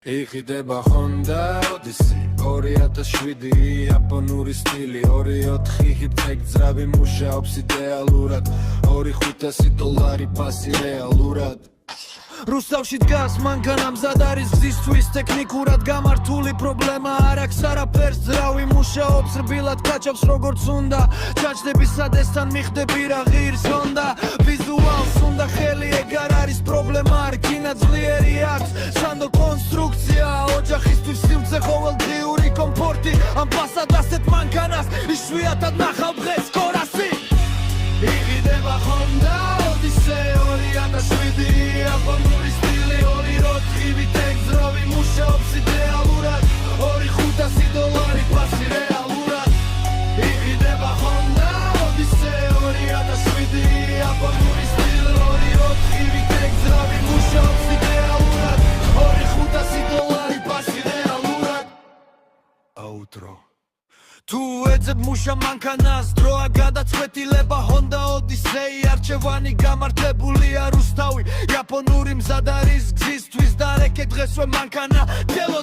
იყიდება Honda Odyssey 2007 იაპონური სტილი 2-4 ჰიპ-ტექ ძრავი მუშაობს იდეალურად $2,500 პასი რეალურად რუსთავში დგას მანქანა მზად არის გზისთვის ტექნიკურად გამართული პრობლემა არ აქვს არაფერს ძრავი მუშაობს რბილად კაჭავს როგორც უნდა ჩაჭდები სადესთან მიხდები რა ღირს Honda ვიზუალს უნდა ხელი ეგ არ არის პრობლემა რკინა ძლიერი აქვს სანდო კონსტრუქცია ოჯახისთვის სიმწე ყოველდღიური კომფორტი ამ ფასად ასეთ მანქანას იშვიათად ნახავ დღეს კორასი იყიდება Honda Odyssey 2007 იაპონური სტილი 2-4 ჰიპ-ტექ ძრავი მუშაობს იდეალურად $2,500 პასი რეალურად იყიდება Honda Odyssey 2007 იაპონური სტილი 2-4 ჰიპ-ტექ ძრავი მუშაობს იდეალურად $2,500 პასი რეალურად აუტრო თუ ეძებ მუშა მანქანას დროა გადაწყვეტილება Honda Odyssey არჩევანი გამართებულია რუსთავი იაპონური მზად არის გზისთვის და რეკე დღესვე მანქანა დელო